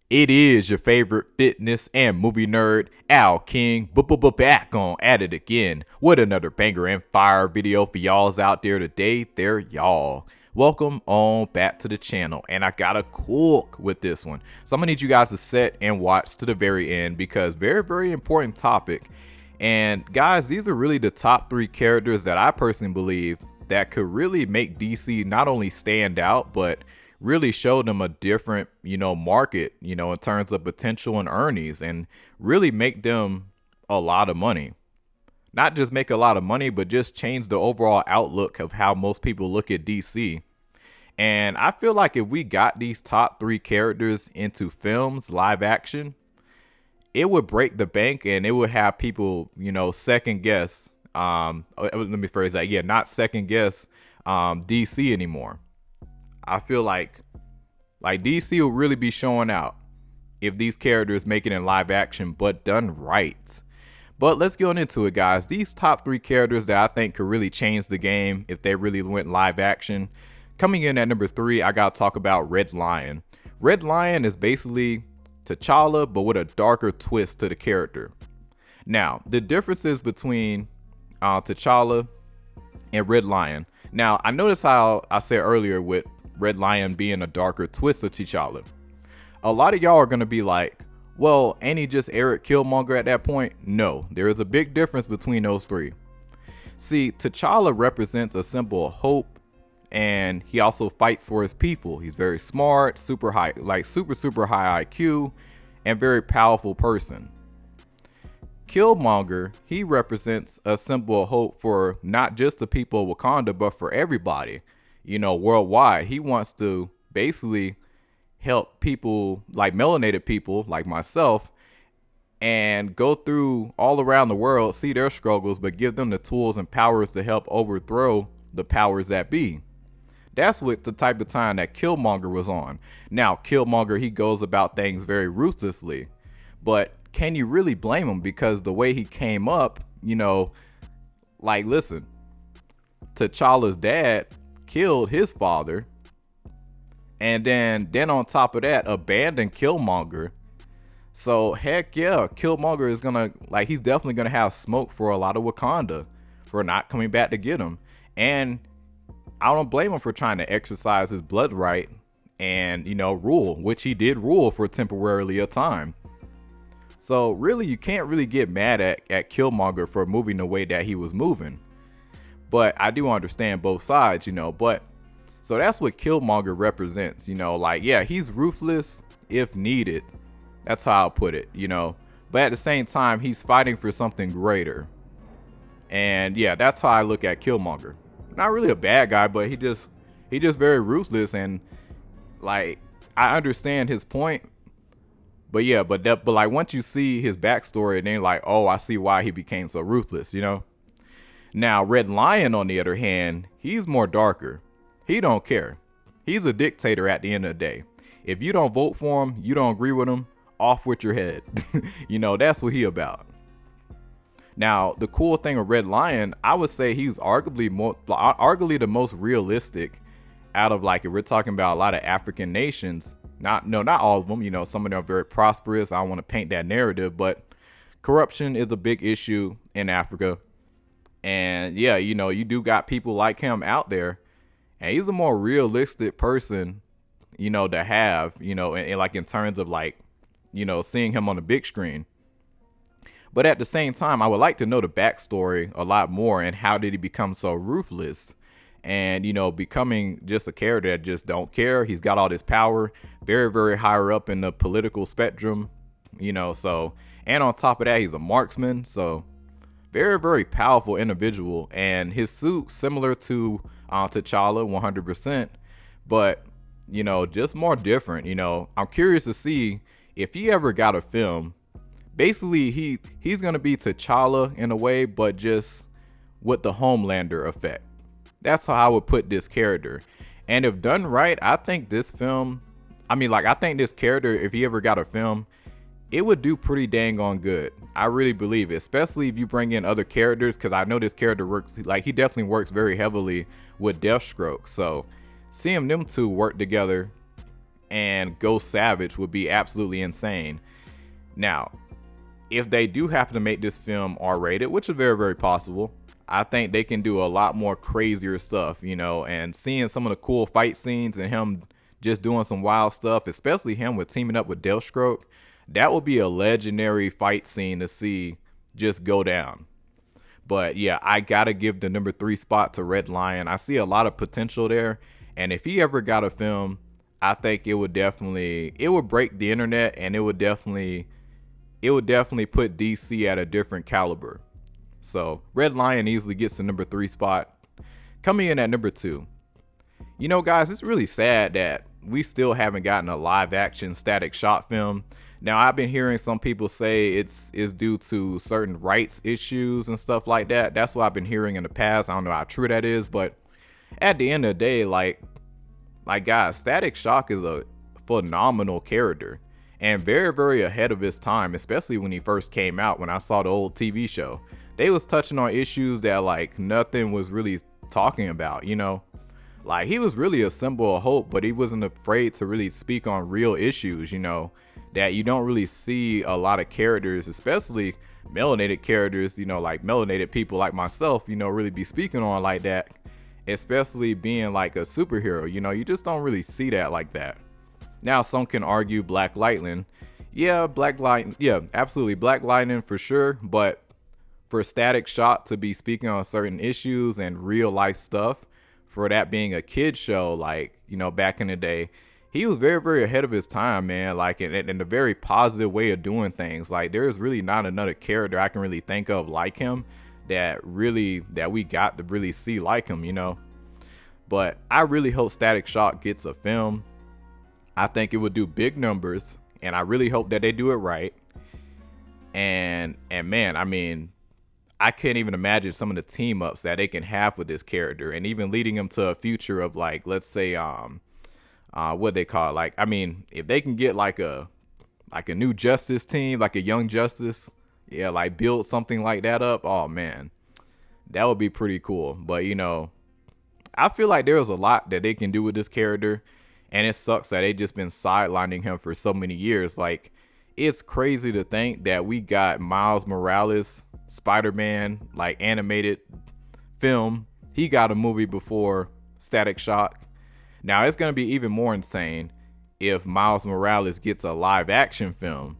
It is your favorite fitness and movie nerd, Al King, back on at it again with another banger and fire video for y'all's out there today. There, y'all. Welcome on back to the channel, and I got a cook with this one. So I'm gonna need you guys to sit and watch to the very end because very important topic. And guys, these are really the top 3 characters that I personally believe that could really make DC not only stand out, but really show them a different, market, in terms of potential and earnings, and really make them a lot of money. Not just make a lot of money, but just change the overall outlook of how most people look at DC. And I feel like if we got these top 3 characters into films, live action, it would break the bank and it would have people, second guess. Let me phrase that. Yeah, not second guess DC anymore. I feel like DC will really be showing out if these characters make it in live action, but done right. But let's get on into it, guys. These top 3 characters that I think could really change the game if they really went live action. Coming in at number 3, I gotta talk about Red Lion. Red Lion is basically T'Challa, but with a darker twist to the character. Now, the differences between T'Challa and Red Lion. Now, I noticed how I said earlier with Red Lion being a darker twist of T'Challa. A lot of y'all are going to be like, well, ain't he just Eric Killmonger at that point? No, there is a big difference between those 3. See, T'Challa represents a symbol of hope, and he also fights for his people. He's very smart, super high, super high IQ, and very powerful person. Killmonger, he represents a symbol of hope for not just the people of Wakanda, but for everybody, worldwide. He wants to basically help people, like melanated people like myself, and go through all around the world, see their struggles, but give them the tools and powers to help overthrow the powers that be. That's what the type of time that Killmonger was on. Now, Killmonger, he goes about things very ruthlessly, but can you really blame him? Because the way he came up, listen, T'Challa's dad killed his father, and then on top of that, abandoned Killmonger. So heck yeah, Killmonger is gonna, he's definitely gonna have smoke for a lot of Wakanda for not coming back to get him. And I don't blame him for trying to exercise his blood right and, rule, which he did rule for temporarily a time. So really, you can't really get mad at Killmonger for moving the way that he was moving. But I do understand both sides, but so that's what Killmonger represents, yeah, he's ruthless if needed. That's how I'll put it, but at the same time, he's fighting for something greater. And yeah, that's how I look at Killmonger. Not really a bad guy, but he just very ruthless, and I understand his point. But yeah, but once you see his backstory, then you're like, oh, I see why he became so ruthless, Now, Red Lion, on the other hand, he's more darker. He don't care. He's a dictator at the end of the day. If you don't vote for him, you don't agree with him, off with your head. That's what he about. Now, the cool thing with Red Lion, I would say he's arguably the most realistic out of, if we're talking about a lot of African nations. Not all of them, some of them are very prosperous. I don't want to paint that narrative, but corruption is a big issue in Africa. And yeah, you do got people like him out there, and he's a more realistic person, to have, in terms of seeing him on the big screen. But at the same time, I would like to know the backstory a lot more, and how did he become so ruthless and, becoming just a character that just don't care. He's got all this power, very higher up in the political spectrum, so, and on top of that, he's a marksman. So very powerful individual, and his suit similar to T'Challa 100%, but just more different. I'm curious to see if he ever got a film. Basically, he's gonna be T'Challa in a way, but just with the Homelander effect. That's how I would put this character. And if done right, I think this film, I think this character, if he ever got a film, it would do pretty dang on good. I really believe it, especially if you bring in other characters, because I know this character works, he definitely works very heavily with Deathstroke. So seeing them two work together and go savage would be absolutely insane. Now, if they do happen to make this film R-rated, which is very, very possible, I think they can do a lot more crazier stuff, you know, and seeing some of the cool fight scenes and him just doing some wild stuff, especially him with teaming up with Deathstroke, that would be a legendary fight scene to see just go down. But yeah, I gotta give the number 3 spot to Red Lion. I see a lot of potential there, and if he ever got a film, I think it would break the internet, and it would definitely put DC at a different caliber. So Red Lion easily gets the number 3 spot. Coming in at number 2. You know, guys, it's really sad that we still haven't gotten a live action Static Shock film. Now, I've been hearing some people say it's due to certain rights issues and stuff like that. That's what I've been hearing in the past. I don't know how true that is, but at the end of the day, like guys, Static Shock is a phenomenal character and very, very ahead of his time, especially when he first came out. When I saw the old TV show, they was touching on issues that like nothing was really talking about, you know. Like, he was really a symbol of hope, but he wasn't afraid to really speak on real issues, you know, that you don't really see a lot of characters, especially melanated characters, you know, like melanated people like myself, you know, really be speaking on like that, especially being like a superhero. You know, you just don't really see that like that. Now, some can argue Black Lightning. Yeah, absolutely, Black Lightning for sure, but for Static Shock to be speaking on certain issues and real life stuff, for that being a kid show, like, you know, back in the day, he was very, very ahead of his time, man. Like, in a very positive way of doing things. Like, there's really not another character I can really think of like him that we got to really see like him, you know. But I really hope Static Shock gets a film. I think it would do big numbers, and I really hope that they do it right. And man, I mean, I can't even imagine some of the team ups that they can have with this character, and even leading them to a future of, like, let's say, what they call it? Like, I mean, if they can get like a new Justice team, like a Young Justice, yeah, like build something like that up. Oh man, that would be pretty cool. But you know, I feel like there's a lot that they can do with this character, and it sucks that they just been sidelining him for so many years. Like, it's crazy to think that we got Miles Morales, Spider-Man, like animated film. He got a movie before Static Shock. Now, it's going to be even more insane if Miles Morales gets a live action film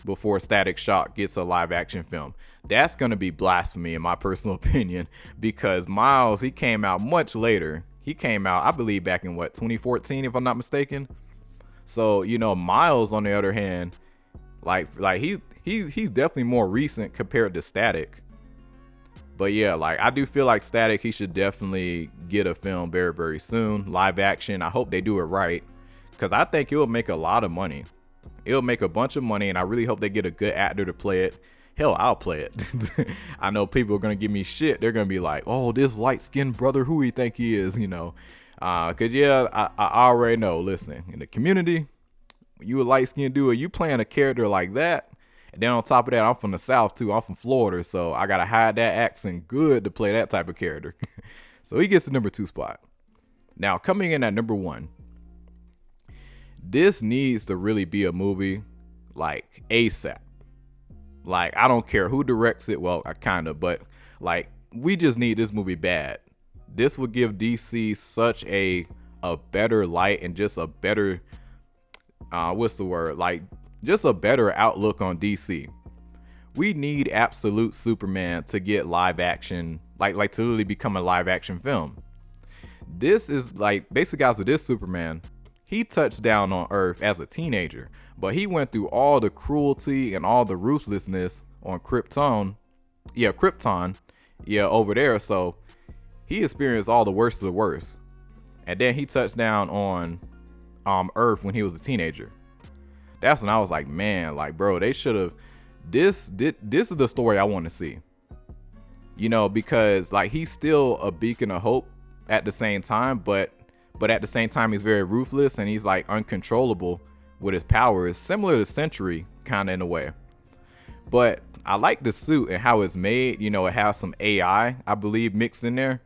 before Static Shock gets a live action film. That's going to be blasphemy in my personal opinion, because Miles, he came out much later. He came out, I believe, back in 2014, if I'm not mistaken. So, you know, Miles, on the other hand, like he's definitely more recent compared to Static. But yeah, like, I do feel like Static, he should definitely get a film very, very soon. Live action. I hope they do it right, because I think it'll make a lot of money. It'll make a bunch of money, and I really hope they get a good actor to play it. Hell, I'll play it. I know people are going to give me shit. They're going to be like, oh, this light-skinned brother, who he think he is, you know. Because, yeah, I already know. Listen, in the community, when you a light-skinned dude, you playing a character like that, and then on top of that, I'm from the South, too. I'm from Florida, so I got to hide that accent good to play that type of character. So he gets the number 2 spot. Now, coming in at number 1, this needs to really be a movie, like, ASAP. Like, I don't care who directs it. Well, I kind of, but, like, we just need this movie bad. This would give DC such a better light, and just a better, like, just a better outlook on DC. We need Absolute Superman to get live action, like to really become a live action film. This is like, basically, guys, with this Superman, he touched down on Earth as a teenager, but he went through all the cruelty and all the ruthlessness on Krypton, over there. So he experienced all the worst of the worst, and then he touched down on Earth when he was a teenager. That's when I was like, man, like, bro, they should have. This is the story I want to see. You know, because, like, he's still a beacon of hope at the same time, but at the same time, he's very ruthless, and he's, like, uncontrollable with his powers, similar to Sentry, kind of, in a way. But I like the suit and how it's made. You know, it has some AI, I believe, mixed in there.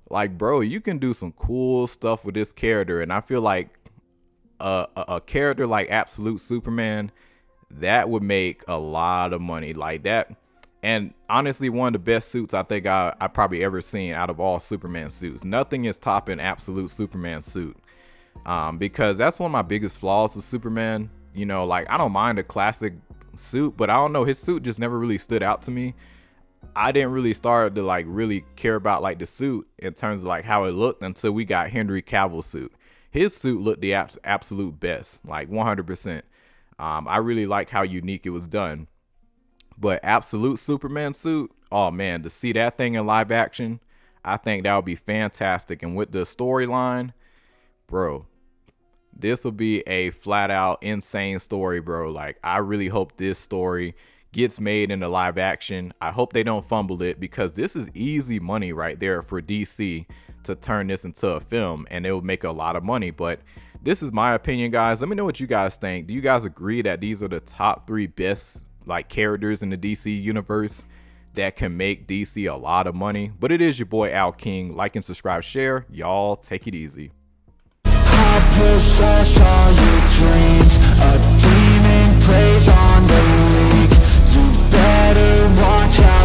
Like, bro, you can do some cool stuff with this character, and I feel like a character like Absolute Superman, that would make a lot of money like that. And honestly, one of the best suits I think I probably ever seen out of all Superman suits. Nothing is topping Absolute Superman suit. Because that's one of my biggest flaws with Superman. You know, like, I don't mind a classic suit, but I don't know, his suit just never really stood out to me. I didn't really start to like really care about like the suit in terms of like how it looked until we got Henry Cavill's suit. His suit looked the absolute best, like 100%. I really like how unique it was done. But Absolute Superman suit, oh man, to see that thing in live action, I think that would be fantastic. And with the storyline, bro, this will be a flat out insane story, bro. Like, I really hope this story gets made into live action. I hope they don't fumble it, because this is easy money right there for DC to turn this into a film, and it will make a lot of money. But this is my opinion, guys. Let me know what you guys think. Do you guys agree that these are the top 3 best like characters in the DC universe that can make DC a lot of money? But it is your boy Al King. Like and subscribe, share. Y'all take it easy. I possess all your dreams. A demon preys on the weak. You better watch out.